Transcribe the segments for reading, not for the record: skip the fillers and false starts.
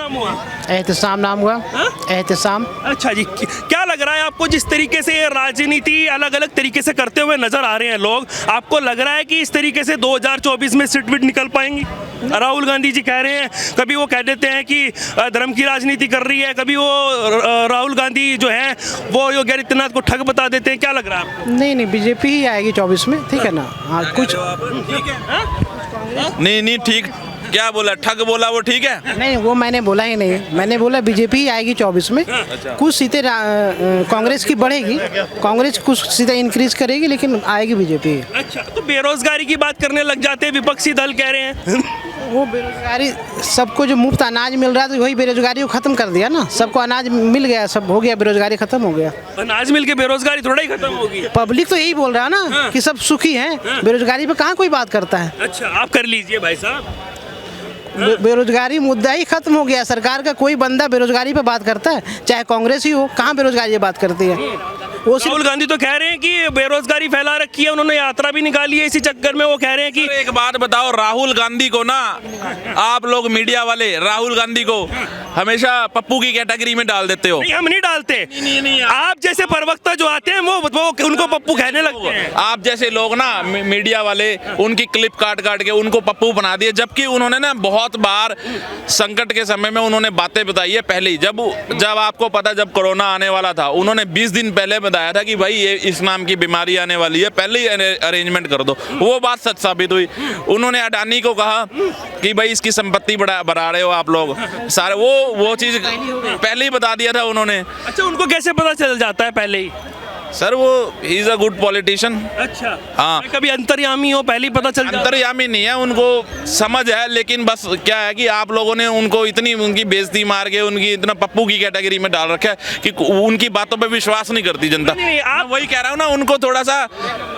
नाम हुआ? एहतिसाम नाम हुआ। हाँ? एहतिसाम। अच्छा जी, क्या लग रहा है आपको, जिस तरीके से राजनीति अलग अलग तरीके से करते हुए नजर आ रहे हैं लोग, आपको लग रहा है कि इस तरीके से 2024 में सीट विट निकल पाएंगी? राहुल गांधी जी कह रहे हैं, कभी वो कह देते हैं कि धर्म की राजनीति कर रही है, कभी वो राहुल गांधी जो है वो योगी आदित्यनाथ को ठग बता देते हैं, क्या लग रहा है आपको? नहीं बीजेपी ही आएगी 24 में, ठीक है ना। हाँ कुछ ठीक है। हाँ? नहीं ठीक, क्या बोला, ठग बोला वो ठीक है? नहीं, वो मैंने बोला ही नहीं, मैंने बोला बीजेपी ही आएगी 24 में। कुछ सीटें कांग्रेस की बढ़ेगी, कांग्रेस कुछ सीटें इंक्रीज करेगी, लेकिन आएगी बीजेपी। अच्छा, तो बेरोजगारी की बात करने लग जाते हैं, विपक्षी दल कह रहे हैं वो बेरोजगारी, सबको जो मुफ्त अनाज मिल रहा था वही बेरोजगारी को खत्म कर दिया ना। सबको अनाज मिल गया, सब हो गया, बेरोजगारी खत्म हो गया। अनाज मिल के बेरोजगारी थोड़ा ही खत्म होगी। पब्लिक तो यही बोल रहा है ना कि सब सुखी हैं, बेरोजगारी पे कहाँ कोई बात करता है। अच्छा, आप कर लीजिए भाई साहब। बेरोजगारी मुद्दा ही खत्म हो गया। सरकार का कोई बंदा बेरोजगारी पे बात करता है, चाहे कांग्रेस ही हो, कहाँ बेरोजगारी पे बात करती है। वो राहुल गांधी तो कह रहे हैं कि बेरोजगारी फैला रखी है, उन्होंने यात्रा भी निकाली है इसी चक्कर में। वो कह रहे हैं कि एक बात बताओ, राहुल गांधी को ना, आप लोग मीडिया वाले राहुल गांधी को हमेशा पप्पू की कैटेगरी में डाल देते हो। नहीं, हम नहीं डालते। नहीं, आप जैसे प्रवक्ता जो आते हैं वो उनको पप्पू कहने लगते हैं। आप जैसे लोग ना मीडिया वाले, उनकी क्लिप काट काट के उनको पप्पू बना दिए, जबकि उन्होंने ना बहुत बार संकट के समय में उन्होंने बातें बताई है। पहले ही जब आपको पता, जब कोरोना आने वाला था, उन्होंने 20 दिन पहले बताया था कि भाई ये इस नाम की बीमारी आने वाली है, पहले ही अरेंजमेंट कर दो। वो बात सच साबित हुई। उन्होंने अडानी को कहा कि भाई इसकी संपत्ति बढ़ा रहे हो आप लोग सारे, वो चीज पहले ही बता दिया था उन्होंने। अच्छा, उनको कैसे पता चल जाता है पहले ही? सर वो he is a good politician. अच्छा, हाँ, कभी अंतर्यामी हो, पहले ही पता चल जाता है? अंतर्यामी नहीं है, उनको समझ है, लेकिन बस क्या है कि आप लोगों ने उनको इतनी उनकी बेइज्जती मार के उनकी इतना पप्पू की कैटेगरी में डाल रखा है कि उनकी बातों पे विश्वास नहीं करती जनता। नहीं, आप वही कह रहा हूँ ना, उनको थोड़ा सा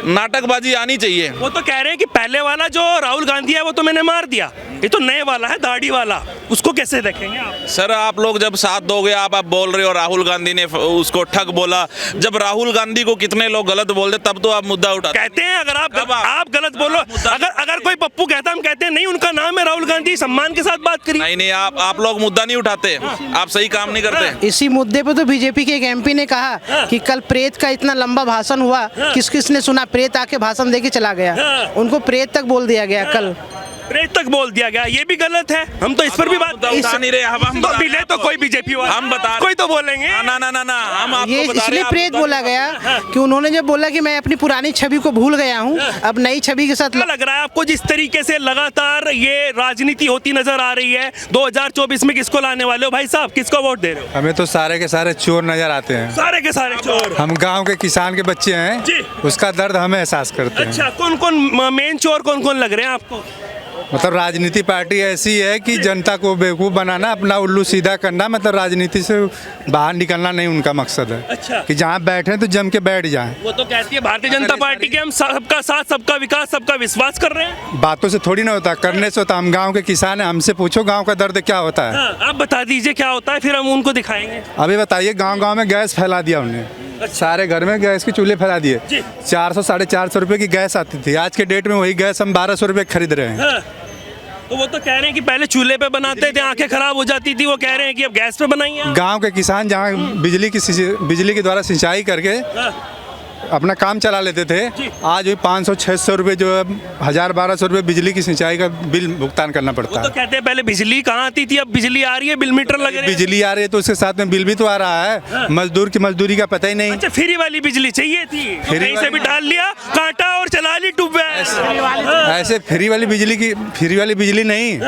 नाटकबाजी आनी चाहिए। वो तो कह रहे हैं कि पहले वाला जो राहुल गांधी है वो तो मैंने मार दिया, ये तो नए वाला है, दाढ़ी वाला, उसको कैसे देखेंगे आप? सर आप लोग जब साथ दोगे, आप बोल रहे हो राहुल गांधी ने उसको ठग बोला, जब राहुल गांधी को कितने लोग गलत बोलते तब तो आप मुद्दा उठाते कहते हैं। अगर आप गलत बोलो, अगर कोई पप्पू कहता है, हम कहते हैं नहीं उनका नाम है राहुल गांधी, सम्मान के साथ बात करिए। नहीं, आप लोग मुद्दा नहीं उठाते, आप सही काम नहीं करते। इसी मुद्दे पे तो बीजेपी के एक एमपी ने कहा कि कल प्रेत का इतना लंबा भाषण हुआ, किस किस ने सुना? प्रेत आके भाषण देके चला गया, उनको प्रेत तक बोल दिया गया, कल प्रेत तक बोल दिया गया। ये भी गलत है, हम तो इस पर भी बात उठा नहीं रहे। हम तो मिले तो कोई बीजेपी वाला, हम बता कोई तो बोलेंगे ना, हम आपको ये बता रहे इसलिए हैं, प्रेत बोला गया कि उन्होंने जब बोला कि मैं अपनी पुरानी छवि को भूल गया हूँ, अब नई छवि के साथ। क्या लग रहा है आपको, जिस तरीके से लगातार ये राजनीति होती नजर आ रही है, 2024 में किसको लाने वाले हो भाई साहब, किसको वोट दे रहे हो? हमें तो सारे के सारे चोर नजर आते हैं। सारे के सारे चोर। हम गांव के किसान के बच्चे हैं जी। उसका दर्द हमें एहसास करते हैं। अच्छा, कौन मेन चोर कौन लग रहे हैं आपको? मतलब राजनीति पार्टी ऐसी है कि जनता को बेवकूफ़ बनाना, अपना उल्लू सीधा करना, मतलब राजनीति से बाहर निकलना नहीं उनका मकसद है। अच्छा, कि जहाँ बैठे तो जम के बैठ जाएं। वो तो कहती है भारतीय जनता पार्टी के हम सबका साथ, सबका विकास, सबका विश्वास कर रहे हैं। बातों से थोड़ी ना होता, करने से होता। हम गाँव के किसान हैं, हमसे पूछो गाँव का दर्द क्या होता है। हाँ, आप बता दीजिए क्या होता है, फिर हम उनको दिखाएंगे। अभी बताइए, गाँव में गैस फैला दिया उन्होंने, सारे घर में गैस के चूल्हे फैला दिए। 400 साढ़े 400 रुपये की गैस आती थी, आज के डेट में वही गैस हम 1200 रुपये खरीद रहे हैं। तो वो तो कह रहे हैं कि पहले चूल्हे पे बनाते थे, आंखें खराब हो जाती थी, वो कह रहे हैं कि अब गैस पे बनाइए। गांव के किसान जहां बिजली के द्वारा सिंचाई करके अपना काम चला लेते थे, आज भी 500-600 रुपये जो है 1000-1200 रुपये बिजली की सिंचाई का बिल भुगतान करना पड़ता है। तो कहते हैं पहले बिजली कहाँ आती थी, अब बिजली आ रही है, बिल मीटर लगे। बिजली आ रही है तो उसके साथ में बिल भी तो आ रहा है। मजदूर की मजदूरी का पता ही नहीं। अच्छा, फ्री वाली बिजली चाहिए थी, तो कहीं से भी डाल लिया, काटा और चला ली ट्यूबवेल। ऐसे फ्री वाली बिजली नहीं,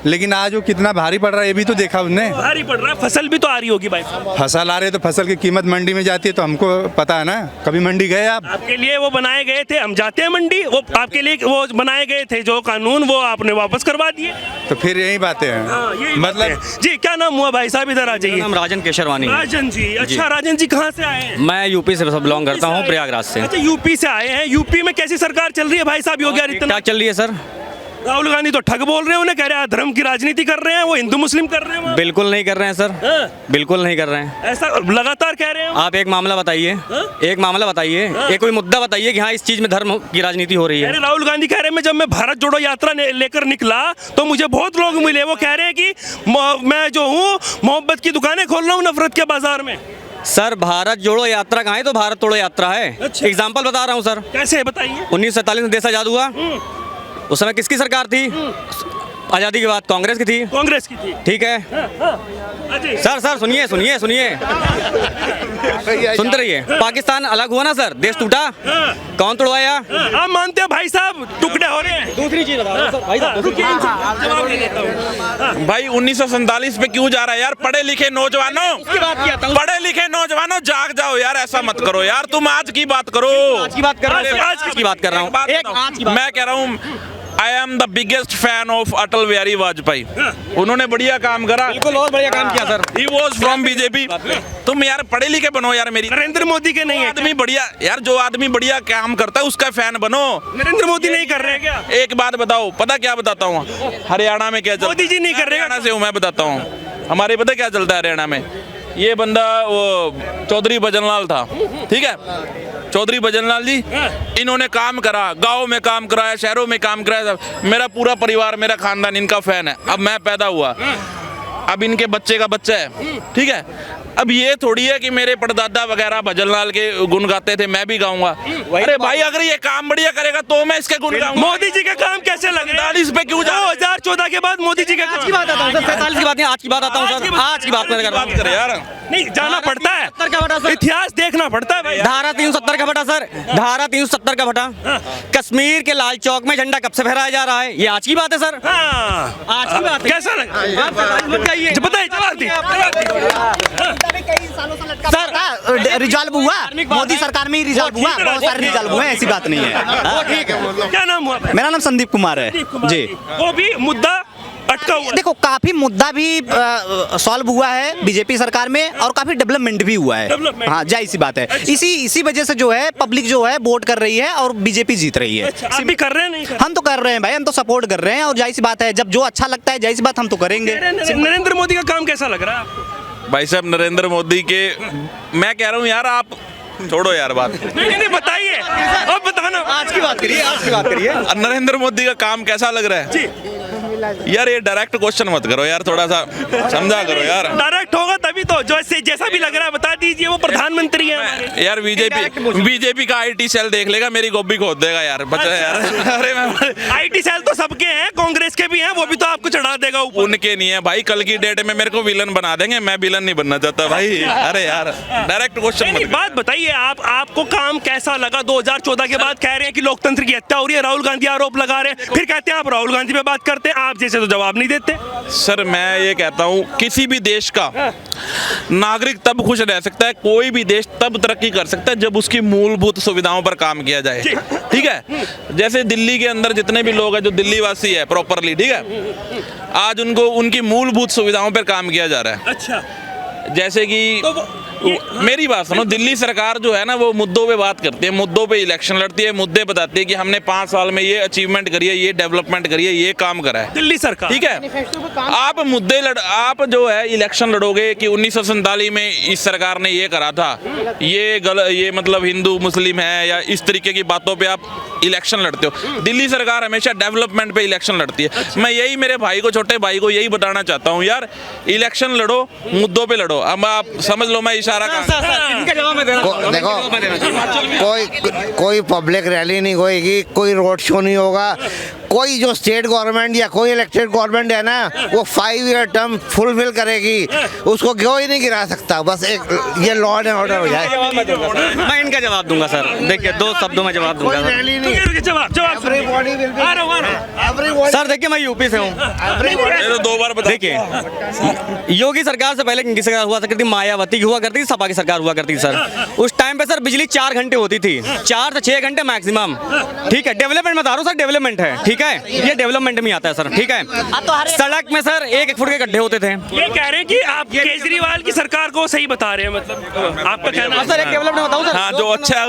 लेकिन आज वो कितना भारी पड़ रहा है ये भी तो देखा उसने। भारी पड़ रहा है, फसल भी तो आ रही होगी भाई। फसल आ रही है तो फसल की कीमत मंडी में जाती है, तो हमको पता है ना। कभी मंडी गए आप? आपके लिए वो बनाए गए थे, हम जाते हैं मंडी, वो आपके लिए वो बनाए गए थे जो कानून, वो आपने वापस करवा दिए। तो फिर यही बातें हैं, मतलब। जी, क्या नाम हुआ भाई साहब, इधर आ जाइए। नाम राजन केशरवानी है। राजन जी, अच्छा राजन जी कहाँ से आए हैं? मैं यूपी से बिलोंग करता हूँ, प्रयागराज से। अच्छा, यूपी से आए हैं। यूपी में कैसी सरकार चल रही है भाई साहब, योगी आदित्यनाथ? क्या चल रही है सर? राहुल गांधी तो ठग बोल रहे हैं, उन्हें कह रहे हैं धर्म की राजनीति कर रहे हैं, वो हिंदू मुस्लिम कर रहे हैं वहाँ। बिल्कुल नहीं कर रहे हैं सर, हाँ। बिल्कुल नहीं कर रहे हैं। ऐसा लगातार कह रहे हैं आप एक मामला बताइए, एक मामला बताइए, एक कोई मुद्दा बताइए कि हाँ इस चीज़ में धर्म की राजनीति हो रही है। अरे राहुल गांधी कह रहे हैं मैं जब मैं भारत जोड़ो यात्रा लेकर निकला तो मुझे बहुत लोग मिले, वो कह रहे हैं कि मैं जो हूँ मोहब्बत की दुकानें खोल रहा हूँ नफरत के बाजार में। सर भारत जोड़ो यात्रा कहाँ है, तो भारत तोड़ो यात्रा है। अच्छा। एग्जाम्पल बता रहा हूँ सर, कैसे है बताइए। 1947 में देश आज़ाद हुआ, उस समय किसकी सरकार थी? आज़ादी के बाद कांग्रेस की थी, कांग्रेस की थी। ठीक है अजय सर। सर सुनिए सुनिए सुनिए, सुनते रहिए। पाकिस्तान अलग हुआ ना सर, देश टूटा, कौन तोड़वाया? आप मानते हो भाई साहब टुकड़े हो रहे हैं? दूसरी चीज बता सर भाई साहब, रुकिए, जवाब दे देता हूँ। भाई 1947 पे क्यों जा रहा है यार? पढ़े लिखे नौजवानों, बात किया था। पढ़े लिखे नौजवानों जाग जाओ यार, ऐसा मत करो यार, तुम आज की बात करो। आज की बात कर रहा हूँ, आज की बात कर रहा हूँ, एक आज की बात। मैं कह रहा हूँ I am the biggest fan of Atal Bihari Vajpayee. उन्होंने बढ़िया काम करा, बिल्कुल बहुत बढ़िया काम किया sir. He was from BJP. तुम यार पढ़े लिखे बनो यार, मेरी नरेंद्र मोदी के नहीं है। आदमी बढ़िया यार, जो आदमी बढ़िया काम करता है उसका फैन बनो। नरेंद्र मोदी नहीं कर रहे हैं क्या? एक बात बताओ, पता क्या बताता हूँ हरियाणा में क्या चलता है? मोदी जी नहीं कर रहे हैं। हरियाणा से हूँ मैं, बताता हूँ हमारे पता क्या चलता है हरियाणा में। ये बंदा वो चौधरी भजनलाल था, ठीक है, चौधरी भजनलाल जी, इन्होंने काम करा, गांव में काम कराया, शहरों में काम कराया। मेरा पूरा परिवार, मेरा खानदान इनका फैन है। अब मैं पैदा हुआ, अब इनके बच्चे का बच्चा है, ठीक है। अब ये थोड़ी है कि मेरे परदादा वगैरह भजनलाल के गुण गाते थे, मैं भी गाऊंगा। अरे भाई अगर ये काम बढ़िया करेगा तो मैं इसके गुण गाऊंगा। मोदी जी का काम कैसे लग रहा है? 40 पे क्यों जा रहे हैं? 2014 के बाद मोदी जी का आज की बात आता हूँ सर, 47 की बात नहीं, आज की बात आता हूँ सर, आज की बात कर रहा हूँ। करे यार, नहीं जाना पड़ता है, 370 का बटा सर, इतिहास देखना पड़ता है भाई। धारा 370 का बटा सर, धारा 370 का बटा। कश्मीर के लाल चौक में झंडा कब से फहराया जा रहा है? ये आज की बात है सर, हाँ आज की बात है। कैसा लगा? आप 47 मत जाइए। बताइए, जवाब सर रिजॉल्व हुआ, मोदी सरकार में ही रिजॉल्व हुआ, बहुत सारे रिजॉल्व हुए, ऐसी बात नहीं है। क्या नाम हुआ? मेरा नाम संदीप कुमार है जी। वो भी मुद्दा अटका हुआ। देखो काफी मुद्दा भी सॉल्व हुआ है बीजेपी सरकार में, और काफी डेवलपमेंट भी हुआ है। डेवलपमेंट। हाँ जाहिर सी बात है, इसी वजह से जो है पब्लिक जो है वोट कर रही है और बीजेपी जीत रही है। अच्छा, आप भी कर रहे हैं? नहीं कर हम तो कर रहे हैं भाई, हम तो सपोर्ट कर रहे हैं, और जाहिर सी बात है जब जो अच्छा लगता है जाहिर सी बात हम तो करेंगे। नरेंद्र मोदी का काम कैसा लग रहा है आपको? भाई साहब नरेंद्र मोदी के, मैं कह रहा हूँ यार, आप छोड़ो यार बात। नहीं बताइए, अब बताना। आज की बात करिए, आज की बात करिए। नरेंद्र मोदी का काम कैसा लग रहा है जी, यार? ये डायरेक्ट क्वेश्चन मत करो यार, थोड़ा सा समझा करो यार। डायरेक्ट होगा तभी तो, जैसा भी लग रहा है बता दीजिए। वो प्रधानमंत्री है हमारे। यार बीजेपी का आईटी सेल देख लेगा, मेरी गोभी खोद देगा यार, बचा यार। अरे मैं आईटी सेल तो सबके हैं, कांग्रेस के भी हैं, वो भी तो आपको चढ़ा देगा ऊपर। उनके नहीं है भाई, कल की डेट में मेरे को विलन बना देंगे, मैं विलन नहीं बनना चाहता भाई। अरे यार डायरेक्ट क्वेश्चन नहीं, मत बात बताइए, आपको काम कैसा लगा? 2014 के बाद कह रहे हैं कि लोकतंत्र की हत्या हो रही है, राहुल गांधी आरोप लगा रहे हैं, फिर कहते हैं आप राहुल गांधी पे बात करते हैं, आप जैसे तो जवाब नहीं देते। सर मैं ये कहता हूँ, किसी भी देश का नागरिक तब खुश रह सकता है, कोई भी देश तब तरक्की कर सकता है जब उसकी मूलभूत सुविधाओं पर काम किया जाए, ठीक है। जैसे दिल्ली के अंदर जितने भी लोग हैं जो दिल्ली वासी है प्रॉपरली, ठीक है, आज उनको उनकी मूलभूत सुविधाओं पर काम किया जा रहा है। अच्छा, जैसे कि मेरी बात सुनो, दिल्ली सरकार जो है ना वो मुद्दों पे बात करती है, मुद्दों पे इलेक्शन लड़ती है, मुद्दे बताती है कि हमने 5 साल में ये अचीवमेंट करी है, ये डेवलपमेंट करी है, ये काम करा है दिल्ली सरकार, ठीक है। आप जो है इलेक्शन लड़ोगे कि 1947 में इस सरकार ने ये करा था, ये मतलब हिंदू मुस्लिम है या इस तरीके की बातों पे आप इलेक्शन लड़ते हो। दिल्ली सरकार हमेशा डेवलपमेंट पे इलेक्शन लड़ती है। मैं यही मेरे भाई को, छोटे भाई को यही बताना चाहता हूँ यार, इलेक्शन लड़ो, मुद्दों पे लड़ो। अब आप समझ लो मैं इशारा इनका जवाब मैं देना चाहूंगा। देखो कोई पब्लिक रैली नहीं होएगी, कोई रोड शो नहीं होगा, कोई जो स्टेट गवर्नमेंट या कोई इलेक्टेड गवर्नमेंट है ना वो 5 ईयर टर्म फुलफिल करेगी, उसको क्यों ही नहीं गिरा सकता। बस एक ये लॉ एंड ऑर्डर हो जाए। मैं इनका जवाब दूंगा सर, देखिए 2 शब्दों में जवाब दूंगा सर। सर देखिए मैं यूपी से हूँ, 2 बार बता। देखिए योगी सरकार से पहले किनकी सरकार हुआ करती थी? मायावती की हुआ करती थी, सपा की सरकार हुआ करती थी सर। उस टाइम पे सर बिजली 4 घंटे होती थी, 4 से 6 घंटे मैक्सिमम, ठीक है। डेवलपमेंट बता रहा हूँ सर, डेवलपमेंट है, ठीक है। ठीक है, ये डेवलपमेंट में आता है सर, ठीक है। सड़क में सर 1-1 फुट के गड्ढे होते थे। ये कह रहे हैं कि आप केजरीवाल की सरकार को सही बता रहे हैं, मतलब आपका कहना है? सर एक डेवलपमेंट बताऊं सर, हाँ, जो अच्छा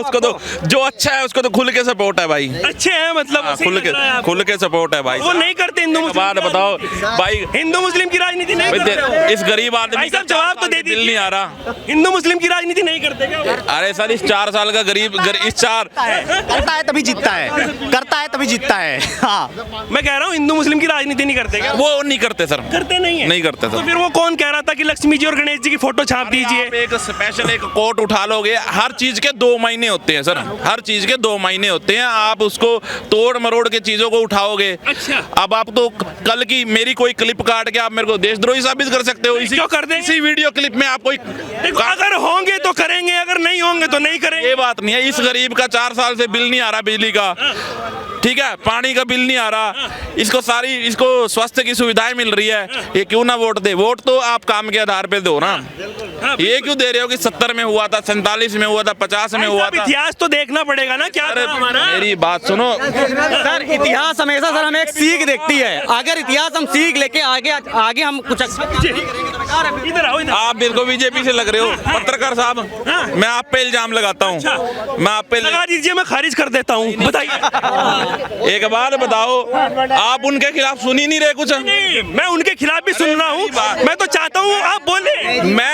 है उसको तो खुल के सपोर्ट है भाई। अच्छे हैं मतलब, हाँ, सही लग रहा है आपको? खुल के सपोर्ट है भाई। वो नहीं करते हिंदू एक मुस्लिम बात की बताओ राजनीति। भाई, हिंदू मुस्लिम की राजनीति नहीं करते हो? इस गरीब आदमी भाई का साहब जवाब तो दे बिल दीजिए। नहीं आ रहा। हिंदू मुस्लिम की राजनीति नहीं करते क्या? अरे सर, इस 4 साल का गरीब इस 4 करता है तभी जीतता है, करता है तभी जीतता है। हाँ, मैं कह रहा हूँ हिंदू मुस्लिम की राजनीति नहीं करते क्या? वो नहीं करते सर, करते नहीं है? नहीं करते तो सर। फिर वो कौन कह रहा था कि लक्ष्मी जी और गणेश जी की फोटो छाप दीजिए? आप एक स्पेशल एक कोट उठा लोगे, हर चीज के 2 महीने होते हैं सर, हर चीज के 2 महीने होते हैं। आप उसको तोड़ मरोड़ के चीजों को उठाओगे। अच्छा। अब आप तो कल की मेरी कोई क्लिप काट के आप मेरे को देशद्रोही साबित कर सकते हो। इसी क्यों कर देंगे? इसी वीडियो क्लिप में आप कोई देखो, अगर होंगे तो करेंगे, अगर नहीं होंगे तो नहीं करेंगे। ये बात नहीं है। इस गरीब का 4 साल से बिल नहीं आ रहा बिजली का, ठीक है, पानी का बिल नहीं आ रहा, इसको स्वास्थ्य की सुविधाएं मिल रही है। ये क्यों ना वोट दे? वोट तो आप काम के आधार पे दो ना। ये क्यों दे रहे हो कि 70 में हुआ था, 47 में हुआ था, 50 में हुआ था? इतिहास तो देखना पड़ेगा ना, क्या अरे था हमारा? मेरी बात सुनो सर इतिहास हमेशा सर हमें एक सीख देखती है। अगर इतिहास हम सीख लेके आगे हम कुछ इधर आओ, इधर। आप मेरे को बीजेपी से लग रहे हो पत्रकार साहब। मैं आप पे इल्जाम लगाता हूँ, मैं आप पे लगा दीजिए, मैं खारिज कर देता हूँ। बताइए। एक बात बताओ, आप उनके खिलाफ सुन ही नहीं रहे कुछ? नहीं, मैं उनके खिलाफ भी सुन रहा हूँ। मैं तो चाहता हूँ आप बोले। मैं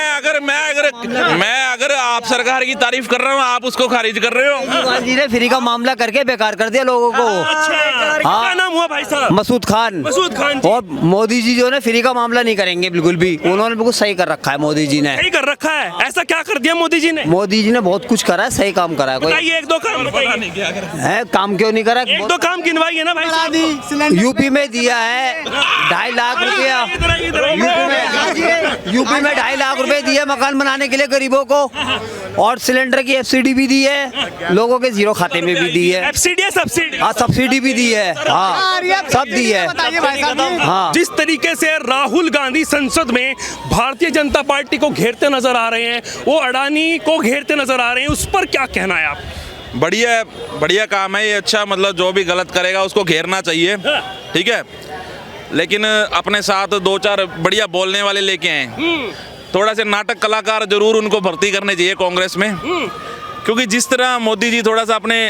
अगर आप सरकार की तारीफ कर रहा हूँ, आप उसको खारिज कर रहे हो। जी ने फ्री का मामला करके बेकार कर दिया लोगों को। अच्छा, क्या नाम हुआ भाई साहब? मसूद खान। मसूद खान जी। और मोदी जी जो ने फ्री का मामला नहीं करेंगे बिल्कुल भी, उन्होंने बिल्कुल सही कर रखा है मोदी जी ने। सही कर रखा है? ऐसा क्या कर दिया मोदी जी ने? मोदी जी ने बहुत कुछ करा है, सही काम करा है। कोई बताइए, 1-2 काम बताइए। है काम क्यों नहीं करा? 1-2 काम गिनवाइए ना भाई साहब। यूपी में दिया है 2.5 लाख रुपया। यूपी में 2.5 लाख रुपए दिए मकान बनाने के लिए गरीबों को, और सिलेंडर की सब्सिडी भी दी है, लोगों के जीरो खाते में भी दी है। सब्सिडी हाँ, सब्सिडी भी दी है। हाँ, सब दी है। हाँ, जिस तरीके से राहुल गांधी संसद में भारतीय जनता पार्टी को घेरते नजर आ रहे हैं, वो अडानी को घेरते नजर आ रहे हैं, उस पर क्या कहना है आप? बढ़िया काम है ये। अच्छा, मतलब जो भी गलत करेगा उसको घेरना चाहिए, ठीक है, लेकिन अपने साथ 2-4 बढ़िया बोलने वाले लेके आए। थोड़ा से नाटक कलाकार जरूर उनको भर्ती करने चाहिए कांग्रेस में, क्योंकि जिस तरह मोदी जी थोड़ा सा अपने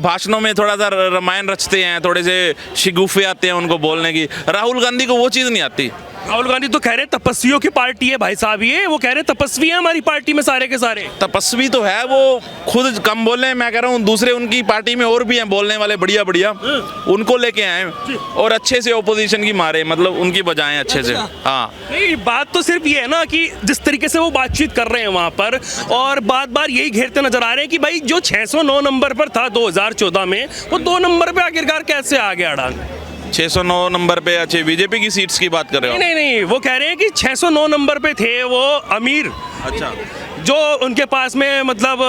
भाषणों में थोड़ा सा रामायण रचते हैं, थोड़े से शिगुफे आते हैं उनको बोलने की, राहुल गांधी को वो चीज़ नहीं आती। राहुल गांधी तो कह रहे हैं तपस्वियों की पार्टी है भाई साहब, ये वो कह रहे हैं तपस्वी है हमारी पार्टी में सारे के सारे। तपस्वी तो है, वो खुद कम बोले, मैं कह रहा हूँ दूसरे उनकी पार्टी में और भी हैं बोलने वाले बढ़िया बढ़िया, उनको लेके आए और अच्छे से ओपोजिशन की मारे, मतलब उनकी बजाएं अच्छे से। हाँ, नहीं, बात तो सिर्फ ये है ना कि जिस तरीके से वो बातचीत कर रहे हैं वहाँ पर, और बार यही घेरते नजर आ रहे हैं कि भाई जो 609 नंबर पर था 2014 में, वो 2 नंबर पे आखिरकार कैसे आ गया अडानी? 609 नंबर पे अच्छे बीजेपी की सीट्स की बात कर रहे हो? नहीं, वो कह रहे हैं कि 609 नंबर पे थे वो अमीर, अच्छा, जो उनके पास में मतलब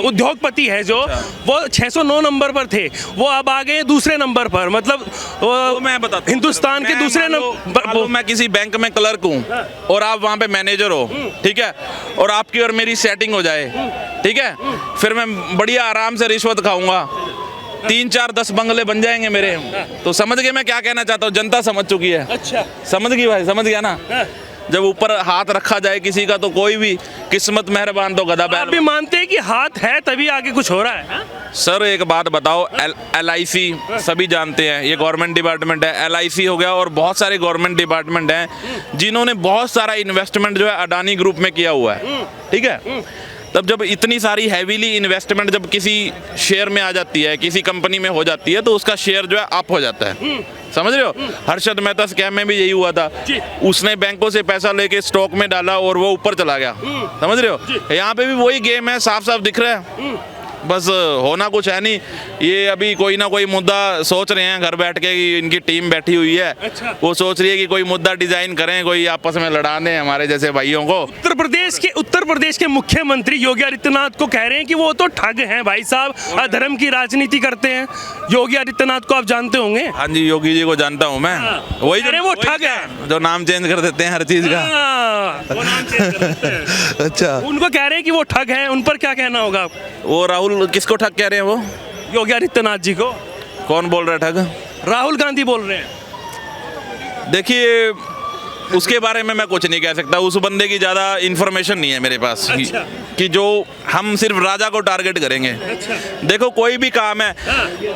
उद्योगपति है जो, वो 609 नंबर पर थे, वो अब आ गए दूसरे नंबर पर, मतलब तो मैं बताता हूं, हिंदुस्तान के दूसरे नंबर। मैं किसी बैंक में क्लर्क हूँ और आप वहाँ पे मैनेजर हो, ठीक है, और आपकी और मेरी सेटिंग हो जाए, ठीक है, फिर मैं बढ़िया आराम से रिश्वत खाऊंगा, 3-4-10 बंगले बन जाएंगे मेरे। तो समझ गए मैं क्या कहना चाहता हूँ? जनता समझ चुकी है। अच्छा, समझ गई भाई, समझ गया ना? जब ऊपर हाथ रखा जाए किसी का, तो कोई भी किस्मत मेहरबान तो गधा बैल। आप भी मानते हैं कि हाथ है तभी आगे कुछ हो रहा है? सर एक बात बताओ, LIC सभी जानते हैं, ये गवर्नमेंट डिपार्टमेंट है। LIC हो गया और बहुत सारे गवर्नमेंट डिपार्टमेंट हैं जिन्होंने बहुत सारा इन्वेस्टमेंट जो है अडानी ग्रुप में किया हुआ है, ठीक है। तब जब इतनी सारी हैवीली इन्वेस्टमेंट जब किसी शेयर में आ जाती है, किसी कंपनी में हो जाती है, तो उसका शेयर जो है अप हो जाता है। समझ रहे हो? हर्षद मेहता स्कैम में भी यही हुआ था, उसने बैंकों से पैसा लेके स्टॉक में डाला और वो ऊपर चला गया। समझ रहे हो? यहाँ पे भी वही गेम है, साफ साफ दिख रहा है। बस होना कुछ है नहीं। ये अभी कोई ना कोई मुद्दा सोच रहे हैं घर बैठ के, कि इनकी टीम बैठी हुई है, अच्छा। वो सोच रही है कि कोई मुद्दा डिजाइन करें, कोई आपस में लड़ा दें हमारे जैसे भाइयों को। उत्तर प्रदेश के मुख्यमंत्री योगी आदित्यनाथ को कह रहे हैं कि वो तो ठग हैं भाई साहब, अधर्म की राजनीति करते हैं। योगी आदित्यनाथ को आप जानते होंगे? हाँ जी, योगी जी को जानता हूँ मैं। वही अरे वो ठग है जो नाम चेंज कर देते हैं हर चीज का। वो नाम चेंज कर देते हैं। अच्छा, उनको कह रहे हैं कि वो ठग हैं, उन पर क्या कहना होगा? वो राहुल किसको ठग कह रहे हैं? वो योगी आदित्यनाथ जी को। कौन बोल रहा है ठग? राहुल गांधी बोल रहे हैं। देखिए उसके बारे में मैं कुछ नहीं कह सकता, उस बंदे की ज़्यादा इन्फॉर्मेशन नहीं है मेरे पास कि जो हम सिर्फ राजा को टारगेट करेंगे। देखो कोई भी काम है,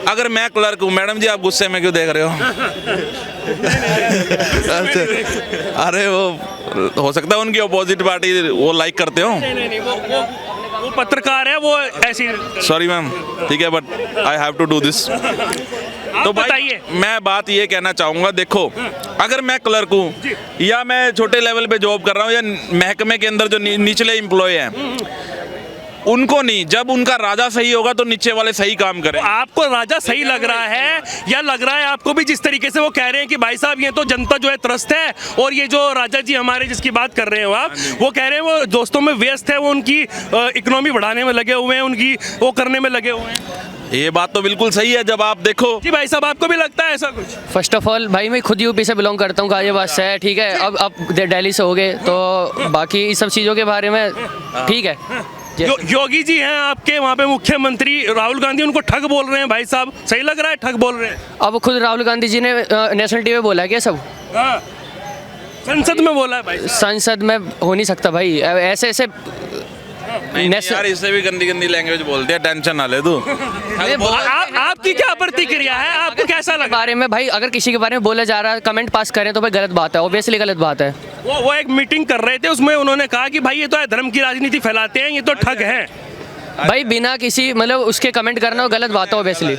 अगर मैं क्लर्क हूँ, मैडम जी आप गुस्से में क्यों देख रहे हो? अरे वो हो सकता है उनकी अपोजिट पार्टी वो लाइक करते हो। नहीं, वो पत्रकार है, वो ऐसी। सॉरी मैम, ठीक है, but I have to do this. तो बताइए। मैं बात ये कहना चाहूँगा, देखो अगर मैं क्लर्क हूँ या मैं छोटे लेवल पे जॉब कर रहा हूँ या महकमे के अंदर जो निचले एम्प्लॉय हैं, उनको नहीं, जब उनका राजा सही होगा तो नीचे वाले सही काम करें। आपको राजा सही लग रहा है या लग रहा है आपको भी जिस तरीके से वो कह रहे हैं कि भाई साहब ये तो जनता जो है त्रस्त है, और ये जो राजा जी हमारे जिसकी बात कर रहे हो आप, वो कह रहे हैं वो दोस्तों में व्यस्त है, वो उनकी इकोनॉमी बढ़ाने में लगे हुए हैं, उनकी वो करने में लगे हुए हैं। ये बात तो बिल्कुल सही है। जब आप देखो जी भाई साहब, आपको भी लगता है ऐसा कुछ? फर्स्ट ऑफ ऑल भाई मैं खुद यूपी से बिलोंग करता हूँ, गाजियाबाद से है, ठीक है। अब दिल्ली से हो गए, तो बाकी इस सब चीज़ों के बारे में ठीक है। योगी जी हैं आपके वहाँ पे मुख्यमंत्री, राहुल गांधी उनको ठग बोल रहे हैं भाई साहब, सही लग रहा है ठग बोल रहे हैं? अब खुद राहुल गांधी जी ने नेशनल टीवी में बोला है क्या सब? हाँ, संसद में बोला है भाई। संसद में हो नहीं सकता भाई, ऐसे ऐसे नहीं यार, इससे भी गंदी गंदी लैंग्वेज बोलते हैं, टेंशन ना ले तू। आपकी क्या प्रतिक्रिया है, आपको कैसा लगा? बारे में भाई अगर किसी के बारे में बोला जा रहा है, कमेंट पास करें तो भाई गलत बात है, ऑब्वियसली गलत बात है। वो एक मीटिंग कर रहे थे, उसमें उन्होंने कहा कि भाई ये तो धर्म की राजनीति फैलाते हैं, ये तो ठग हैं। भाई बिना किसी मतलब उसके कमेंट करना गलत बात है ऑब्वियसली।